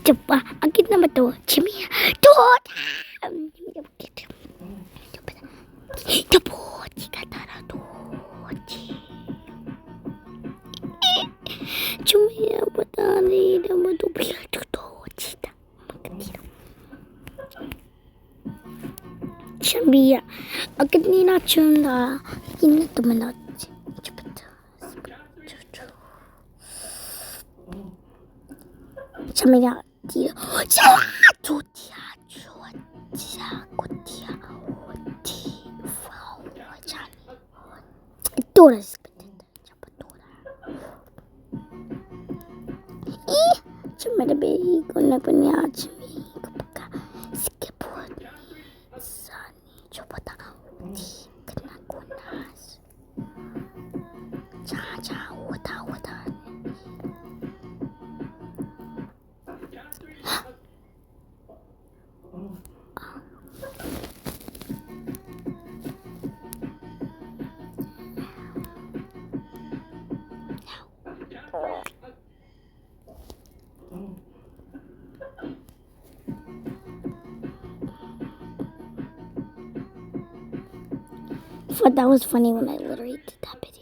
Coba, angkit nama tu. Cimia. Tuh. Coba, kata tuh. Cimia petani dan betul biar tuh cita. Cimia, angkit ni nak cunda. Ini tu mana? Cimia. Dia. Satu dia. Dora seperti siapa Dora? Cuma ada bayi guna punya cumi kebuka skateboard ni sani coba tahu di kena gunas jauh tahu. I thought that was funny when I literally did that video.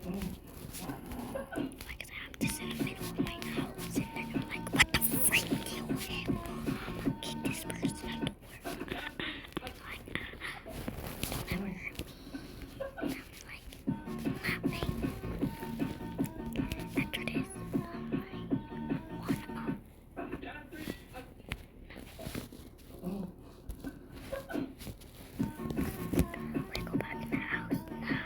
Like, I have this in the middle of my house, and then I'm like, what the freak do you have? I'm gonna kick this person out the work. Like, don't ever hurt me. I'm like, laughing. After this, we go back in the house now.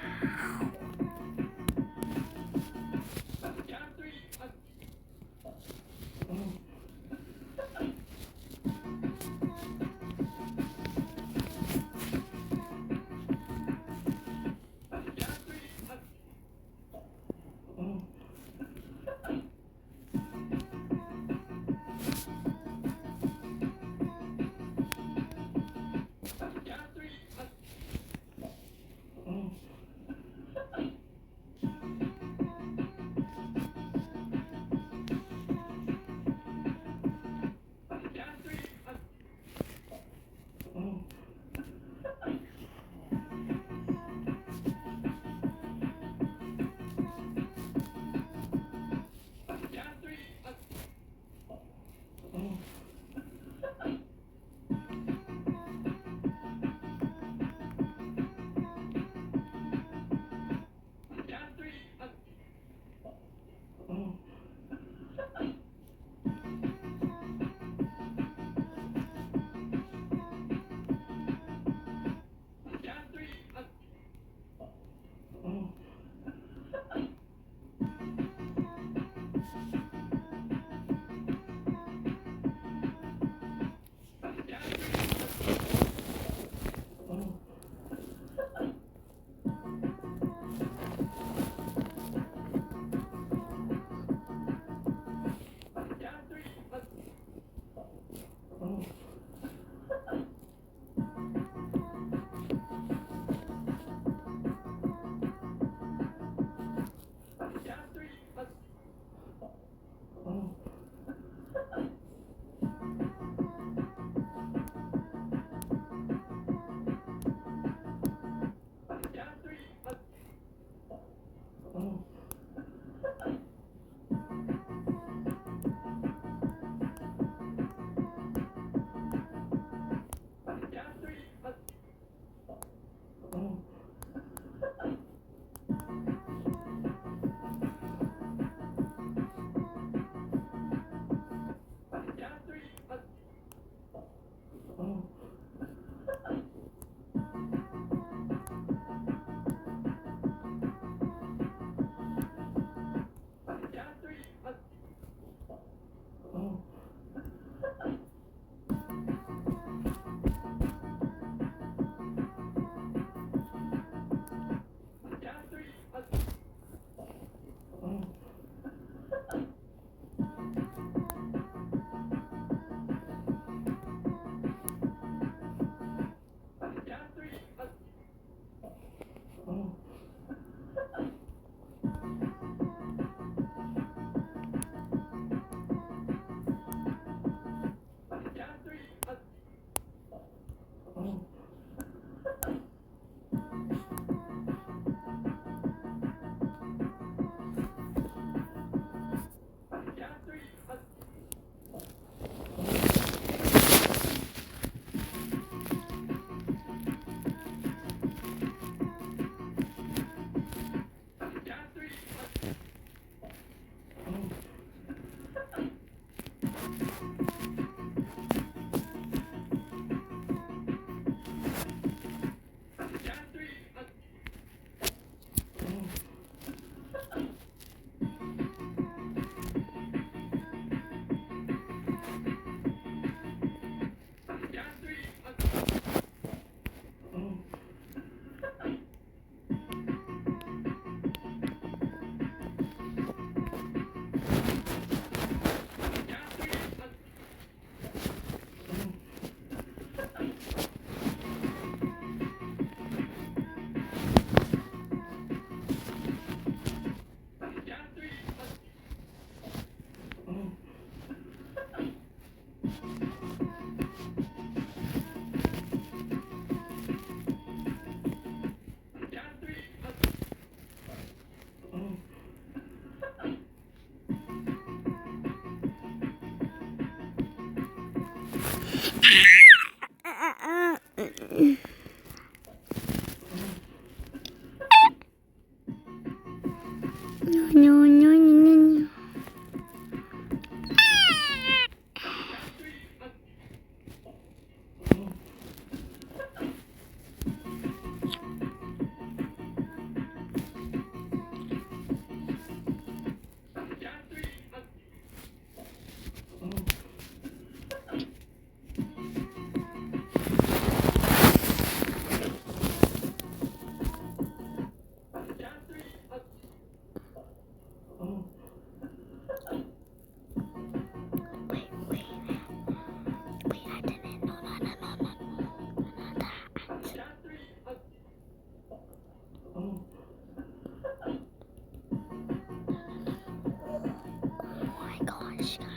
No, no, no, no, no. Wait, wait. Wait, I didn't. No, no, no, no, no. Not that. Oh my gosh, guys.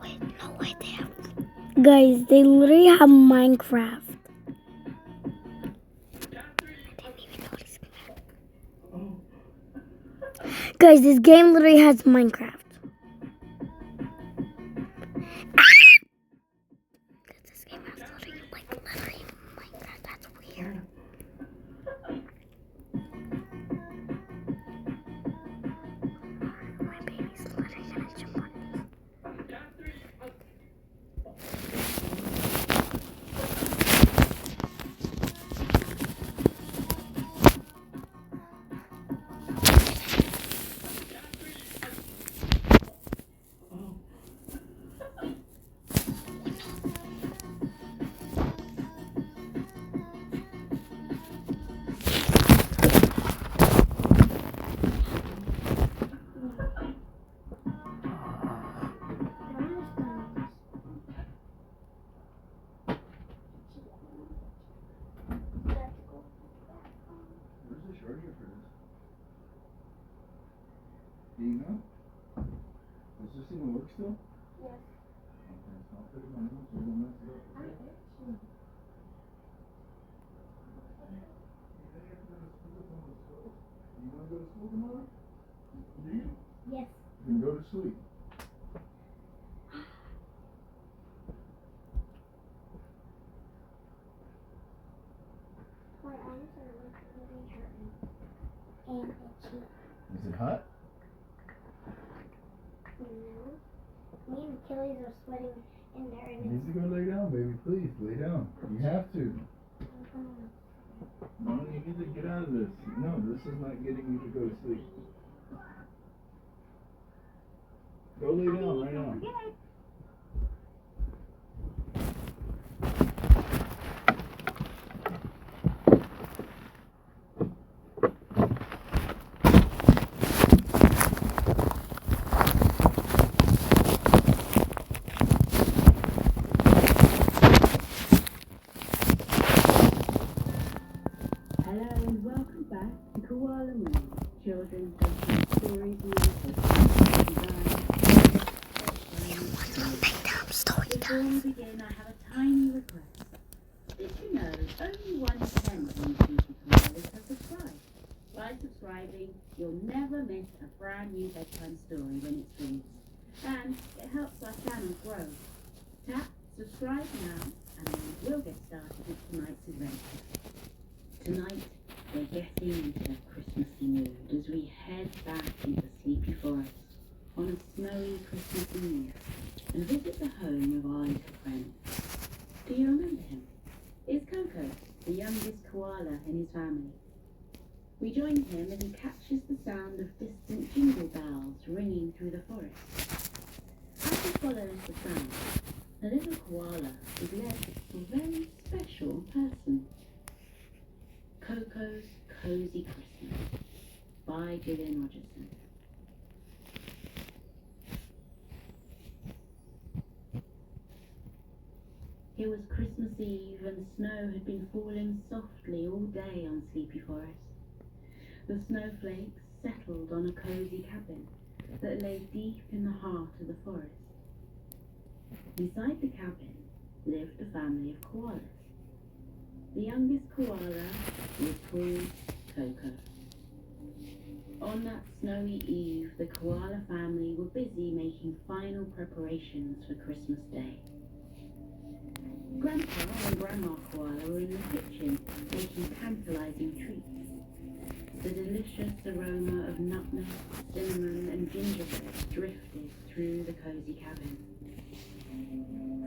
Wait, no, wait, they have. Guys, they literally have Minecraft. I didn't even notice that. Guys, this game literally has Minecraft. This game has literally Minecraft. That's weird. My baby's literally gonna jump on me. Where's the charger for this? Do you know? Does this even work still? Yes. Okay, so I'll put it on so we don't mess it up. Okay? You wanna go to school tomorrow? Do you? Yes. Then go to sleep. My arms are really hurting and itchy. Is it hot? No. Me and Achilles are sweating in there You and need to go lay down, baby. Please, lay down. You have to. No, you need to get out of this. No, this is not getting you to go to sleep. Go lay down right now. Hello and welcome back to Koala Moon, children's bedtime stories and Bedtime story Before time. we begin, I have a tiny request. Did you know only 1 in 10 of YouTube koalas have subscribed? By subscribing, you'll never miss a brand new bedtime story when it's released, and it helps our channel grow. Tap subscribe now, and then we'll get started with tonight's adventure. Tonight, we're getting into a Christmassy mood as we head back into Sleepy Forest on a snowy Christmas Eve and visit the home of our little friend. Do you remember him? It's Coco, the youngest koala in his family. We join him as he catches the sound of distant jingle bells ringing through the forest. As he follows the sound, a little koala is led to a very special person. Coco's Cozy Christmas by Gillian Rogerson. It was Christmas Eve and snow had been falling softly all day on Sleepy Forest. The snowflakes settled on a cozy cabin that lay deep in the heart of the forest. Beside the cabin lived a family of koalas. The youngest koala was called Coco. On that snowy eve, the koala family were busy making final preparations for Christmas Day. Grandpa and Grandma Koala were in the kitchen making tantalizing treats. The delicious aroma of nutmeg, cinnamon, and gingerbread drifted through the cozy cabin.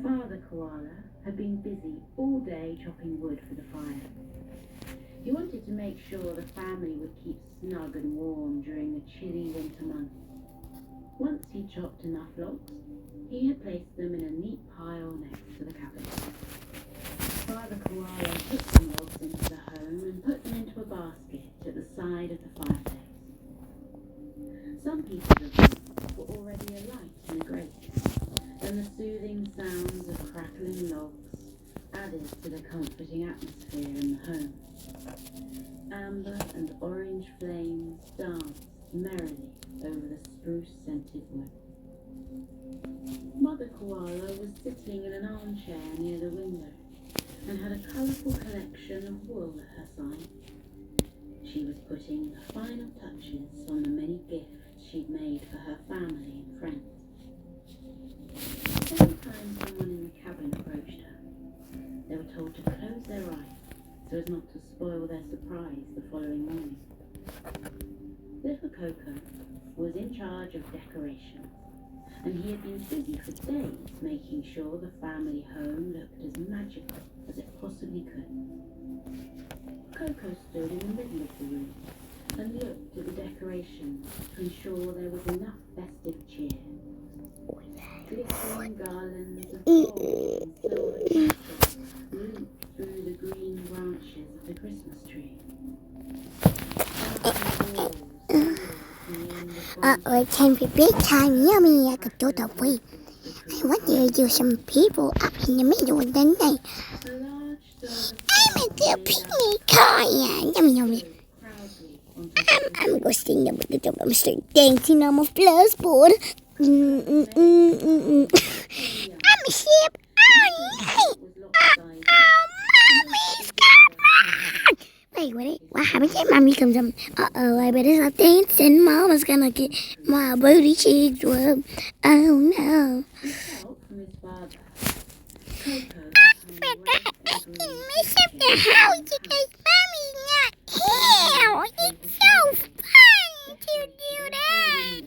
Father Koala had been busy all day chopping wood for the fire. He wanted to make sure the family would keep snug and warm during the chilly winter months. Once he chopped enough logs, he had placed them in a neat pile next to the cabin. Father Koala took the logs into the home and put them into a basket at the side of the fireplace. Some pieces of them were already alight in the grate, and the soothing sounds of crackling logs added to the comforting atmosphere in the home. Amber and orange flames danced merrily over the spruce-scented wood. Mother Koala was sitting in an armchair near the window and had a colourful collection of wool at her side. She was putting the final touches on the many gifts she'd made for her family and friends. Every time someone in the cabin approached her, they were told to close their eyes so as not to spoil their surprise the following morning. Little Coco was in charge of decorations, and he had been busy for days making sure the family home looked as magical as it possibly could. Coco stood in the middle of the room and looked at the decorations to ensure there was enough festive cheer. Glittering garlands of gold and silver tassels looped through the green branches of the Christmas tree. It's time for bedtime. Yummy, I could do the way. I want to do some people up in the middle of the night. I'm a little picnic car. Yummy, yummy. I'm going to sing the book. I'm going to start dancing on my flashboard. I'm a ship. Oh, mommy's coming. Wait, what happened to Mommy comes up? I better stop dancing. Mama's gonna get my booty cheeks rubbed. Oh no. I forgot I can mess up the house because Mommy's not here. It's so fun to do that.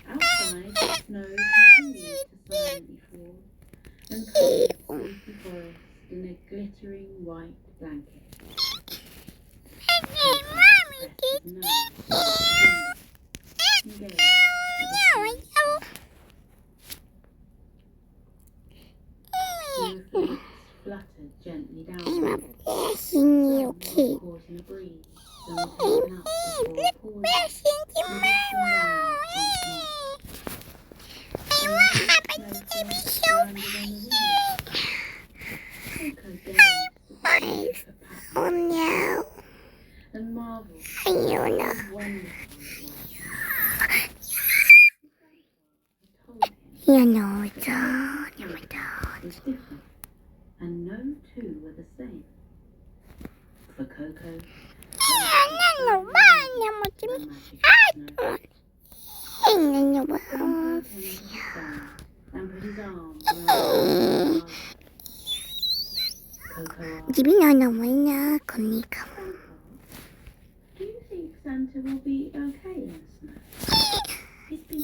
Outside, the snow continued to silently fall, and covered the forest in a glittering white blanket. Mommy did Snowflakes fluttered gently down. I'm a blessing you, kid. Caught in a breeze, and were taken up before pausing. Blessing tomorrow. And what happened to me so Oh no. And marveled I don't know. how wonderful You know it's all. You know was different, and no two were the same. For Coco, and put his arms around Coco Gibi na naman na kami ka. Do you think Santa will be okay in the snow? He's been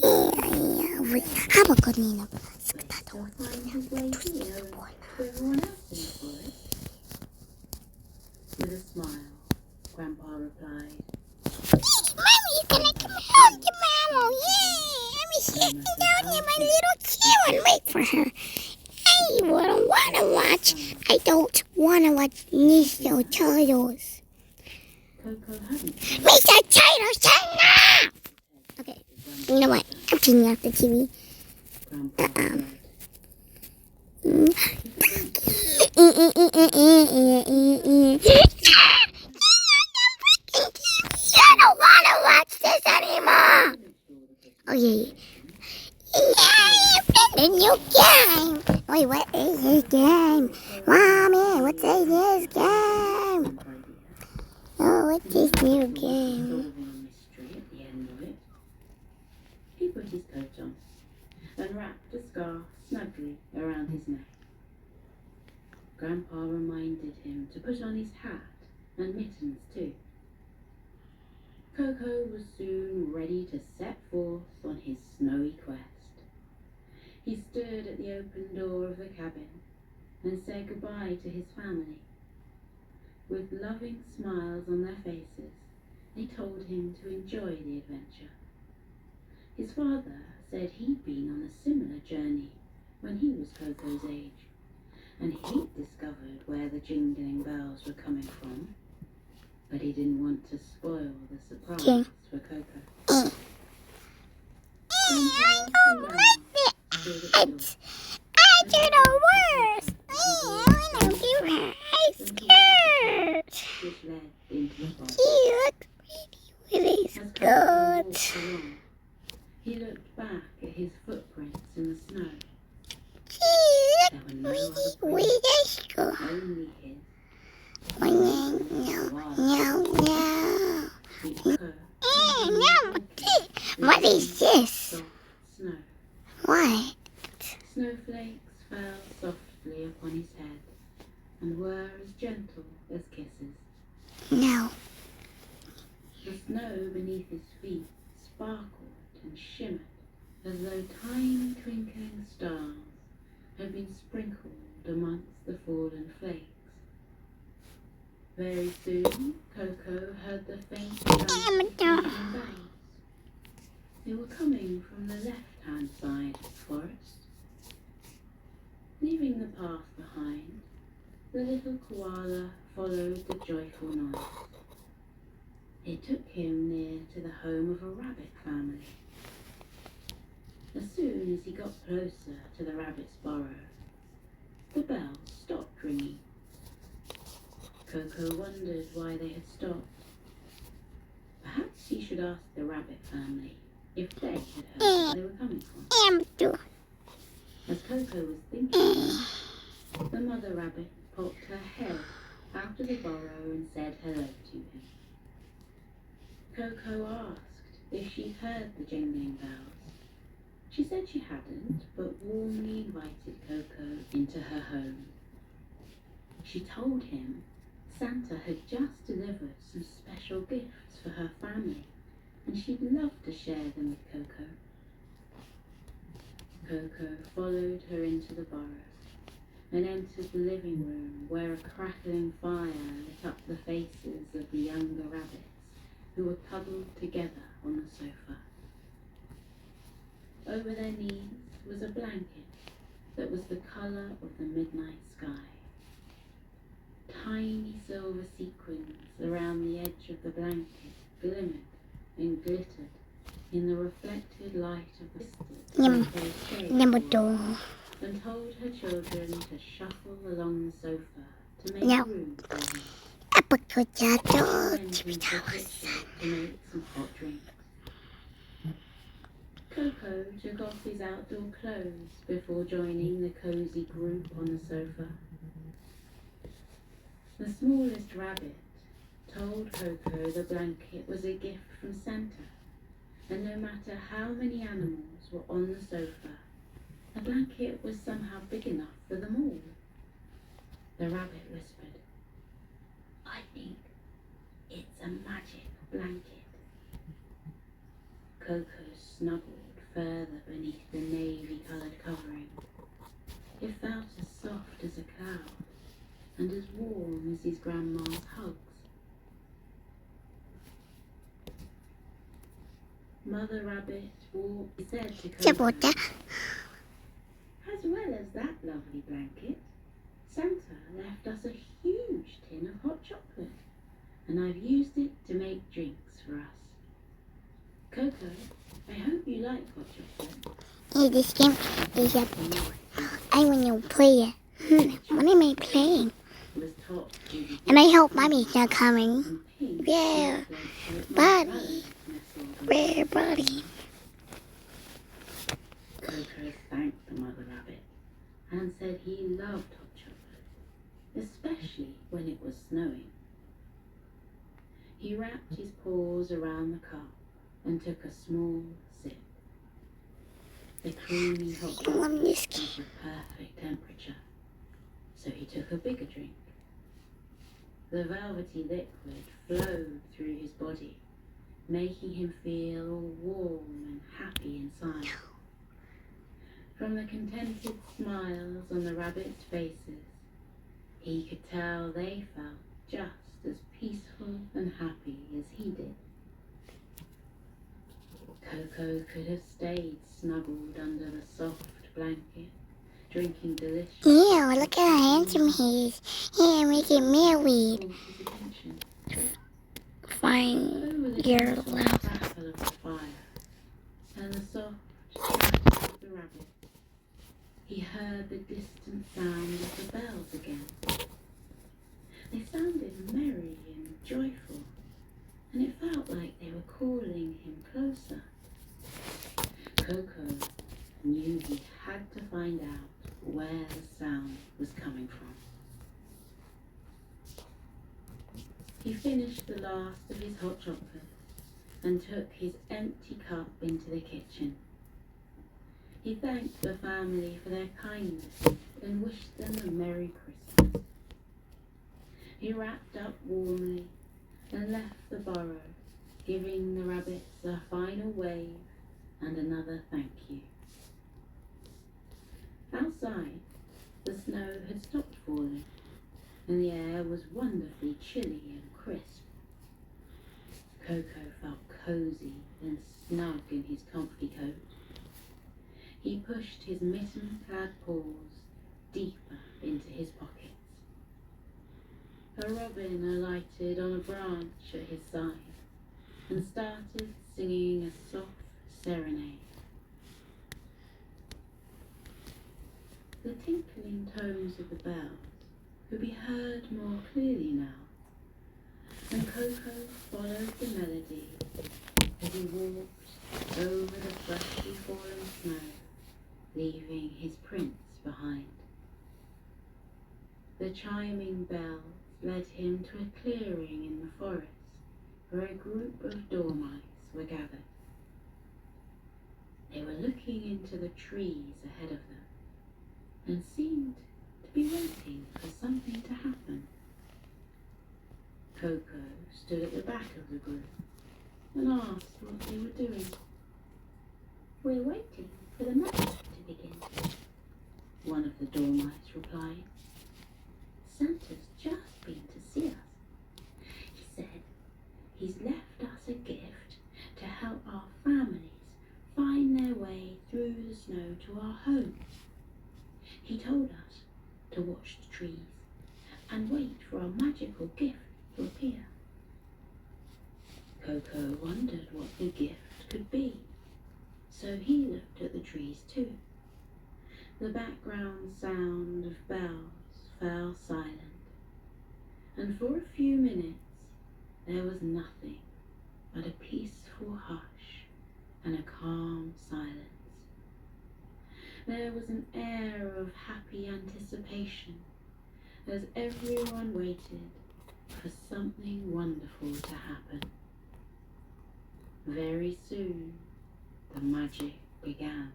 Habang kanina pa. But he'll find his way here and to everyone else in the forest. With a smile, Grandpa replied, Mommy, you can come hug your mama. Yeah, I'm sitting down in my little chair and wait for her. I don't want to watch. I don't want to watch Mr. Turtles. Coco hadn't Mr. Turtles, turn up! Okay, you know what? I'm turning off the TV. Grandpa said, I don't want to watch this anymore. Oh, yeah. Yeah, the new game. Wait, what is this game? Mommy, what is this game? Oh, what's this new game? solving a mystery at the end of it. He put his coat on and wrapped a scarf snugly around his neck. Grandpa reminded him to put on his hat and mittens too. Coco was soon ready to set forth on his snowy quest. He stood at the open door of the cabin and said goodbye to his family. With loving smiles on their faces, they told him to enjoy the adventure. His father said he'd been on a similar journey when he was Coco's age, and he'd discovered where the jingling bells were coming from, but he didn't want to spoil the surprise for Coco. I do the worst. I want to give her ice skirt. Which led into the forest. She looks pretty with his As Coco skirt. walked along, he looked back at his footprints in the snow. She There were looks no other pretty prints, with his skirt. only his. No, no, no. Sweet Coco. No. What is this? Soft snow. What? Snowflakes fell softly upon his head and were as gentle as kisses. No. The snow beneath his feet sparkled and shimmered as though tiny twinkling stars had been sprinkled amongst the fallen flakes. Very soon, Coco heard the faint sound of ringing bells. They were coming from the left-hand side of the forest. Leaving the path behind, the little koala followed the joyful noise. It took him near to the home of a rabbit family. As soon as he got closer to the rabbit's burrow, the bells stopped ringing. Coco wondered why they had stopped. Perhaps he should ask the rabbit family if they had heard where they were coming from. As Coco was thinking, the mother rabbit popped her head out of the burrow and said hello to him. Coco asked if she'd heard the jingling bells. She said she hadn't, but warmly invited Coco into her home. She told him Santa had just delivered some special gifts for her family, and she'd love to share them with Coco. Coco followed her into the burrow and entered the living room where a crackling fire lit up the faces of the younger rabbits who were cuddled together on the sofa. Over their knees was a blanket that was the colour of the midnight sky. Tiny silver sequins around the edge of the blanket glimmered and glittered in the reflected light of the sisters Number two. and told her children to shuffle along the sofa to make No. room for them. Apacochato. Went into the kitchen to make some hot drinks. Coco took off his outdoor clothes before joining the cosy group on the sofa. The smallest rabbit told Coco the blanket was a gift from Santa, and no matter how many animals were on the sofa, the blanket was somehow big enough for them all. The rabbit whispered, I think it's a magic blanket. Coco snuggled further beneath the navy-coloured covering. It felt as soft as a cloud and as warm as his grandma's hugs. Mother Rabbit said to Coco, as well as that lovely blanket, Santa left us a huge tin of hot chocolate, and I've used it to make drinks for us. Coco, I hope you like hot chocolate. Hey, this game is up. I want to play it. What am I playing? Was taught to be And I hope Mommy's not coming. and pink Yeah. Buddy. Where, buddy? Coco thanked the Mother Rabbit and said he loved hot chocolate, especially when it was snowing. He wrapped his paws around the cup and took a small sip. The creamy hot I love chocolate this was the perfect temperature, so he took a bigger drink. The velvety liquid flowed through his body, making him feel all warm and happy inside. From the contented smiles on the rabbits' faces, he could tell they felt just as peaceful and happy as he did. Coco could have stayed snuggled under the soft blanket, drinking delicious. Ew, look at how handsome he is. Yeah, make it married. caught his attention. Fine. Over the You're gentle loud. crackle of the fire and the soft chatter of the rabbit, he heard the distant sound of the bells again. They sounded merry and joyful, and it felt like they were calling him closer. Coco knew he had to find out where the sound was coming from. He finished the last of his hot chocolate and took his empty cup into the kitchen. He thanked the family for their kindness and wished them a Merry Christmas. He wrapped up warmly and left the burrow, giving the rabbits a final wave and another thank you. Outside, the snow had stopped falling, and the air was wonderfully chilly and crisp. Coco felt cozy and snug in his comfy coat. He pushed his mitten-clad paws deeper into his pockets. A robin alighted on a branch at his side and started singing a soft serenade. The tinkling tones of the bells could be heard more clearly now, and Coco followed the melody as he walked over the freshly fallen snow, leaving his prints behind. The chiming bells led him to a clearing in the forest where a group of dormice were gathered. They were looking into the trees ahead of them and seemed to be waiting for something to happen. Coco stood at the back of the group and asked what they were doing. We're waiting for the magic to begin. One of the dormice replied. Santa's just been to see us. He said he's left us a gift to help our families find their way through the snow to our homes. He told us to watch the trees and wait for a magical gift to appear. Coco wondered what the gift could be, so he looked at the trees too. The background sound of bells fell silent, and for a few minutes there was nothing but a peaceful hush and a calm silence. There was an air of happy anticipation as everyone waited for something wonderful to happen. Very soon, the magic began.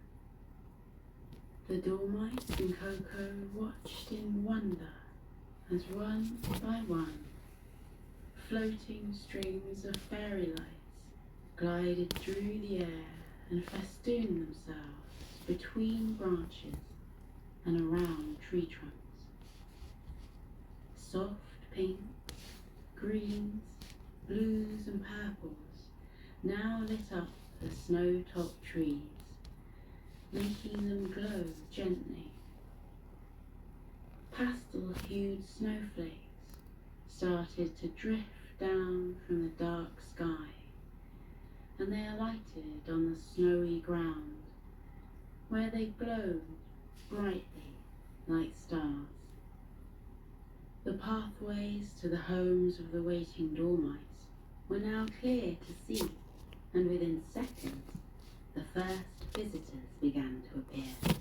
The dormice and Coco watched in wonder as one by one Floating strings of fairy lights glided through the air and festooned themselves between branches and around tree trunks. Soft pinks, greens, blues and purples now lit up the snow-topped trees, making them glow gently. Pastel-hued snowflakes started to drift down from the dark sky, and they alighted on the snowy ground, where they glowed brightly like stars. The pathways to the homes of the waiting dormice were now clear to see, and within seconds the first visitors began to appear.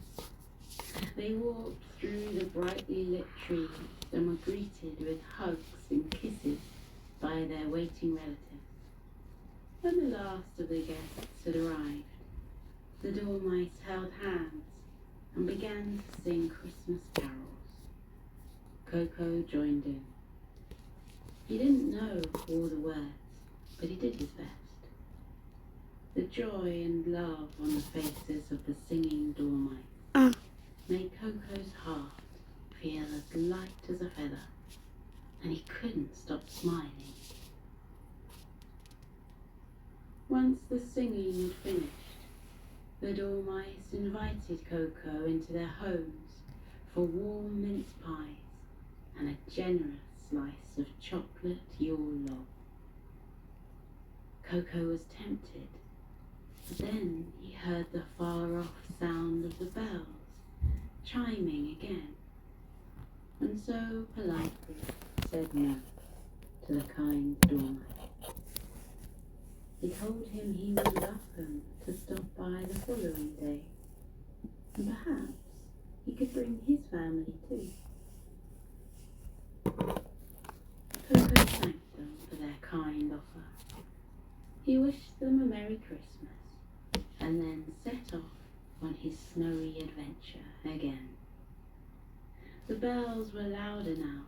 They walked through the brightly lit trees and were greeted with hugs and kisses by their waiting relatives. When the last of the guests had arrived, the dormice held hands and began to sing Christmas carols. Coco joined in. He didn't know all the words, but he did his best. The joy and love on the faces of the singing dormice made Coco's heart feel as light as a feather, and he couldn't stop smiling. Once the singing had finished, the dormice invited Coco into their homes for warm mince pies and a generous slice of chocolate Yule log. Coco was tempted, but then he heard the far-off sound of the bells chiming again, and so politely said no to the kind dormice. He told him he was welcome to stop by the following day, and perhaps he could bring his family too. Coco thanked them for their kind offer. He wished them a Merry Christmas, and then set off on his snowy adventure again. The bells were louder now,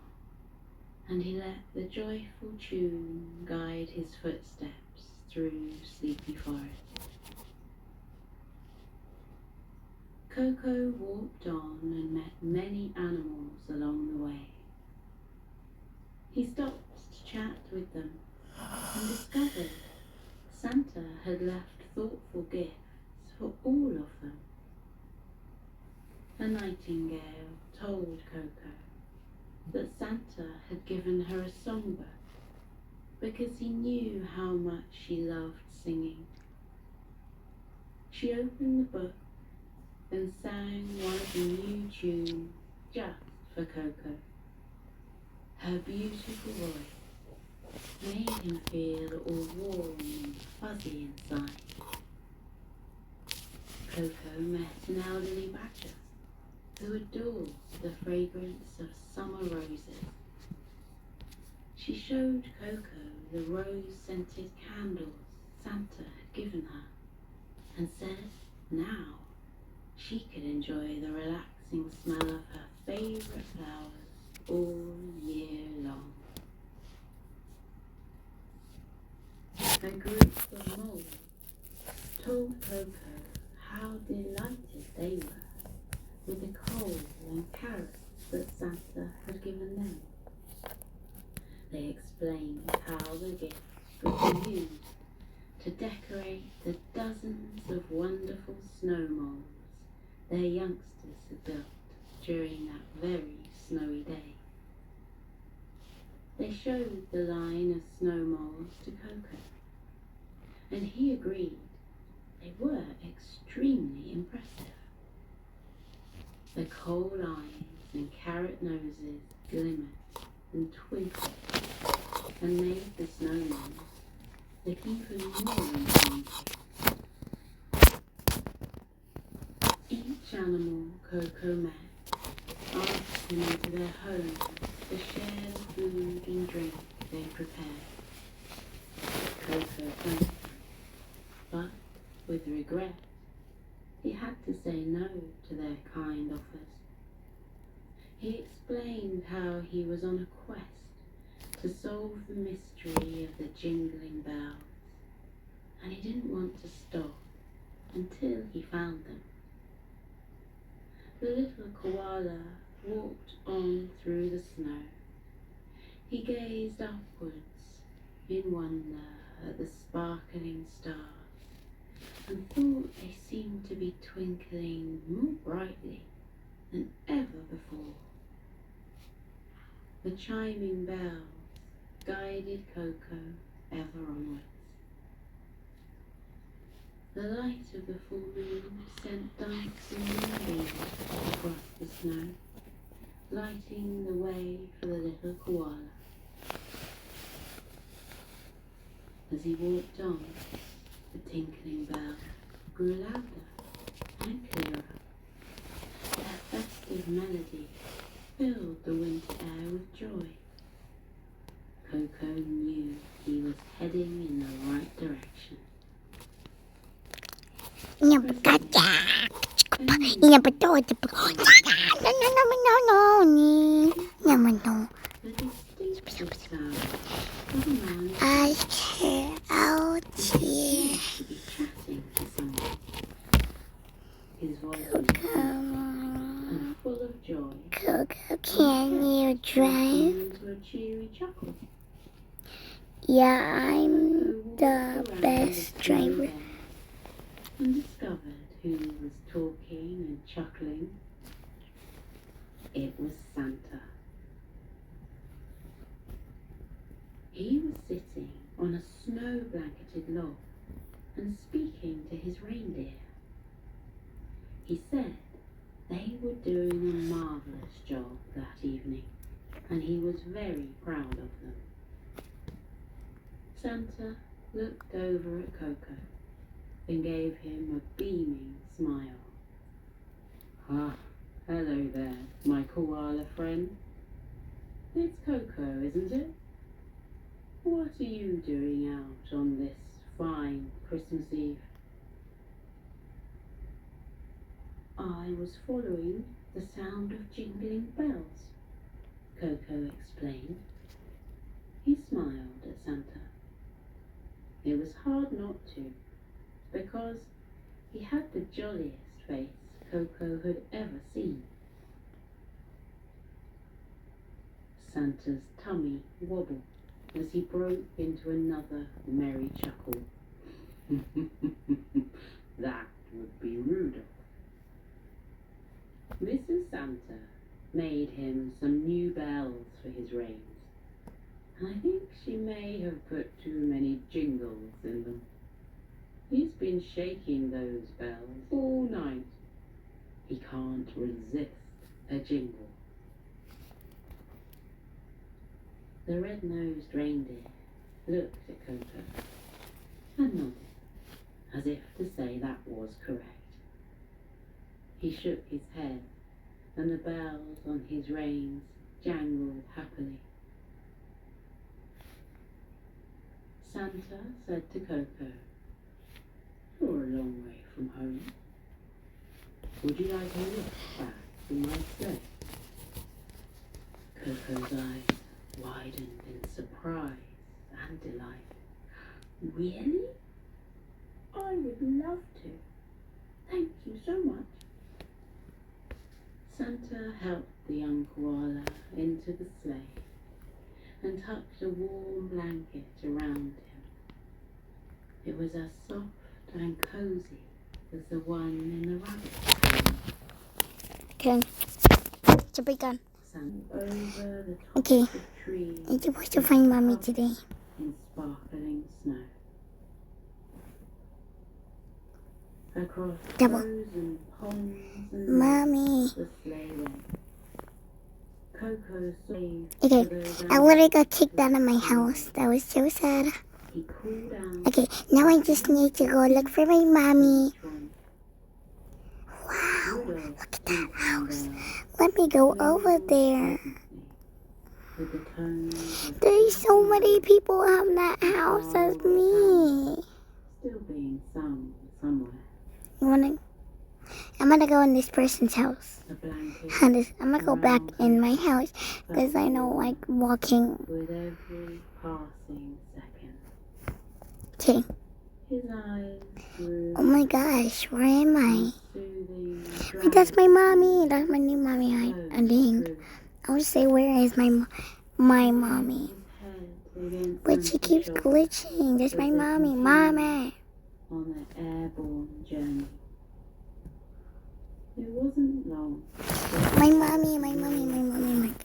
and he let the joyful tune guide his footsteps through sleepy forest. Coco walked on and met many animals along the way. He stopped to chat with them and discovered Santa had left thoughtful gifts for all of them. A nightingale told Coco that Santa had given her a songbook because he knew how much she loved singing. She opened the book and sang one of the new tunes just for Coco. Her beautiful voice made him feel all warm and fuzzy inside. Coco met an elderly badger who adored the fragrance of summer roses. She showed Coco the rose-scented candles Santa had given her and said now she could enjoy the relaxing smell of her favourite flowers all year long. A group of moles told Coco how delighted they were with the coal and carrots that Santa had given them. They explained how the gifts would be used to decorate the dozens of wonderful snow moles their youngsters had built during that very snowy day. They showed the line of snow moles to Coco, and he agreed they were extremely impressive. The coal eyes and carrot noses glimmered and twinkled and made the snowman look even more enchanting. Each animal Coco met asked him into their home to share the food and drink they prepared. Coco thanked them, but with regret, he had to say no to their kind offers. He explained how he was on a quest to solve the mystery of the jingling bells, and he didn't want to stop until he found them. The little koala walked on through the snow. He gazed upwards in wonder at the sparkling stars and thought they seemed to be twinkling more brightly than ever before. The chiming bells guided Coco ever onwards. The light of the full moon sent dancing moonbeams across the snow, lighting the way for the little koala. As he walked on, the tinkling bells grew louder and clearer. Their festive melody filled the winter air with joy. Coco knew he was heading in the right direction. The distinctive sound of a man seemed to be chatting to someone. His voice was deep and full of joy. Coco, can you drive? Into a cheery chuckle. Yeah, I'm Coco walked the around best the sleigh driver. then and discovered who was talking and chuckling. It was Santa. He was sitting on a snow-blanketed log and speaking to his reindeer. He said they were doing a marvellous job that evening, and he was very proud of them. Santa looked over at Coco and gave him a beaming smile. Ah, hello there, my koala friend. It's Coco, isn't it? What are you doing out on this fine Christmas Eve? I was following the sound of jingling bells, Coco explained. He smiled at Santa. It was hard not to, because he had the jolliest face Coco had ever seen. Santa's tummy wobbled as he broke into another merry chuckle. That would be Rudolph. Mrs. Santa made him some new bells for his reins, and I think she may have put too many jingles in them. He's been shaking those bells all night. He can't resist a jingle. The red-nosed reindeer looked at Coco and nodded, as if to say that was correct. He shook his head, and the bells on his reins jangled happily. Santa said to Coco, "You're a long way from home. Would you like a lift back in my sleigh?" Coco's eyes widened in surprise and delight. "Really? I would love to. Thank you so much." Santa helped the young koala into the sleigh and tucked a warm blanket around him. It was as soft and cozy as the one in the rabbit hole. Okay. So be gone. Over the top Okay. of the tree I'm supposed to find mommy today. in sparkling snow. Across Double. frozen ponds and Mommy. lakes the sleigh went. Coco saved Okay, for those I literally got kicked out of my house. That was so sad. He cooled down. Okay, now I just need to go look for my mommy. Wow, Look at that house. Let me go over there. With the tones of There's so many people in that house as me. still being sung somewhere. You wanna? I'm gonna go in this person's house. A blanket I'm gonna go back in my house because I don't like walking. with every passing second. Okay. His eyes grew Oh my gosh, where am I? soothing. Wait, that's my mommy. That's my new mommy. I think. I would say, where is my mommy? But she keeps glitching. That's my mommy. Mommy. On their airborne journey. It wasn't long. My mommy.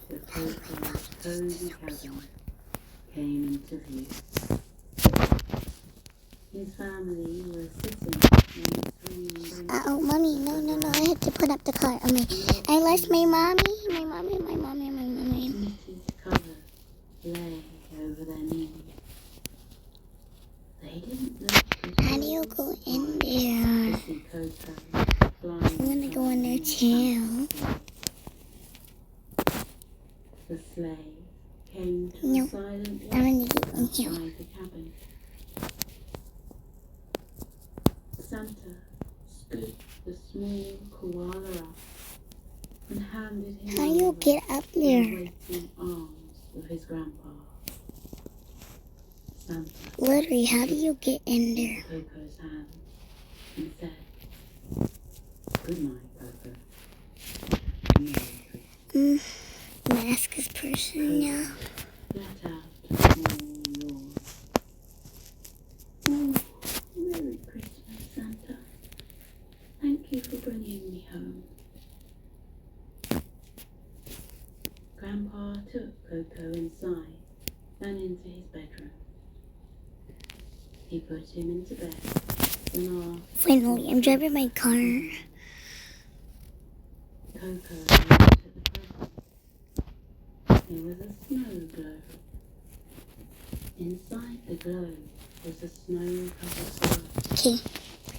The Coco's cozy cabin came into view. His family was sitting on the swinging bench. Oh, mommy. No. I had to put up the car. Okay. I lost my mommy. My mommy. Knitted covers lay over their knees. They didn't look at How do you all go in surprised there? to see Coco flying I'm gonna go in there too. The sleigh came to No, a silent I'm walk gonna get in here. outside the cabin. Santa scooped the small koala up and handed him How do you over get up to the there? waiting arms of his grandpa. Santa Literally, how do you get in there? took Coco's hand and said, "Good night, Coco. Merry Christmas." Mask is person now. Let out a small yawn. Oh, Merry Christmas, Santa. Thank you for bringing me home. Grandpa took Coco inside and into his bedroom. He put him into bed and asked Finally, I'm driving my car. Coco looked at the present. There was a snow globe. Inside the globe was a snow-covered world. Okay.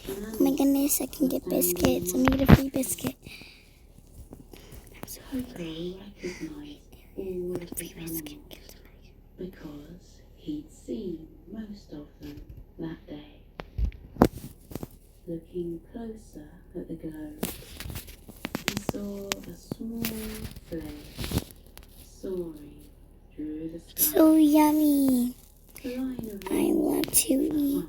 Oh my goodness, I can get biscuits. I need a free biscuit. I'm so Coco recognized all of the animals because he'd seen most of them that day. Looking closer at the globe, he saw a small flame soaring through the sky. so yummy. The line of I love to eat.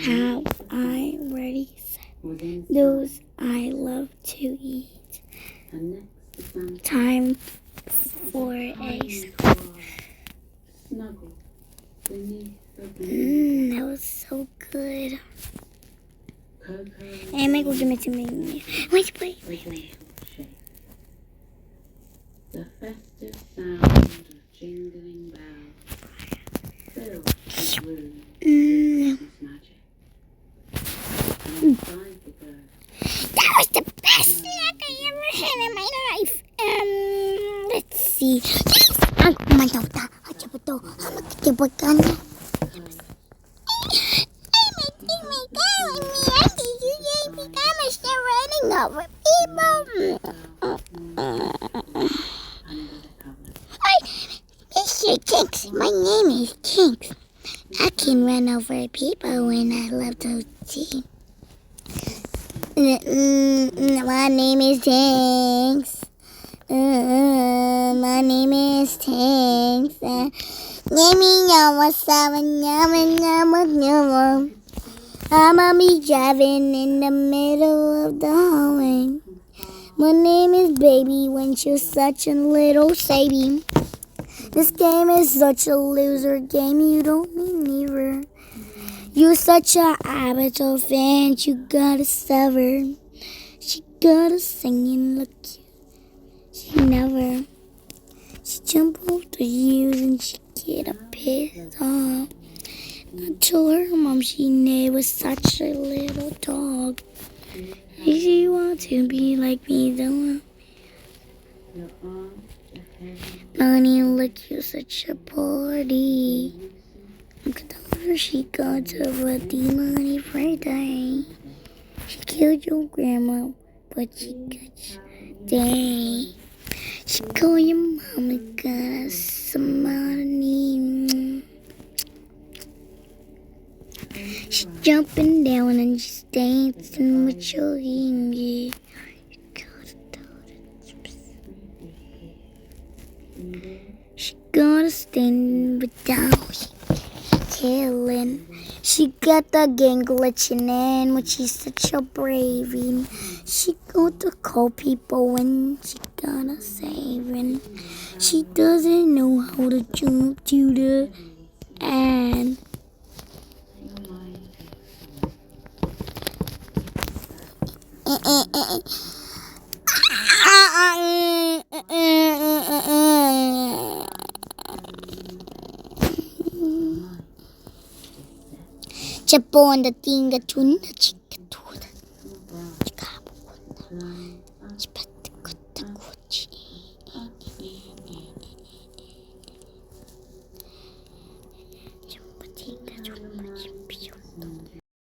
How I already said was inside, those I love to eat. and next to Santa Time for a snuggle beneath the blue. that was so good. Coco And Michael, give it to me. Wait. was shape. The festive sound of jingling bells filled the room with Christmas magic. And inside the globe, That was the best snack I ever had in my life. Let's see. Yes! Over people. under the covers. Hi, Mr. Jinx. My name is Jinx. I can run over people when I love to see. My name is Jinx. My name is Jinx. Let me know what's up and never. I'ma be driving in the middle of the highway. My name is Baby when she's such a little baby. This game is such a loser game, you don't mean neither. You're such a avatar fan, you gotta sever. She got a singing look, she never. She jump off the years and she get a pissed off. I told her mom she never was such a little dog. If she want to be like me, don't Your arms ahead Money, look, you're such a party. I told her she got to the money Friday. She killed your grandma, but she got you. Dang. She called your mama, got some money. She's jumping down and she's dancing with your hinges. She gonna stand but down, killing. She got the gang glitching in when she's such a braving. She going to call people when she gonna saving. She doesn't know how to jump to the end. Chapon the tinga tuna chica tuda.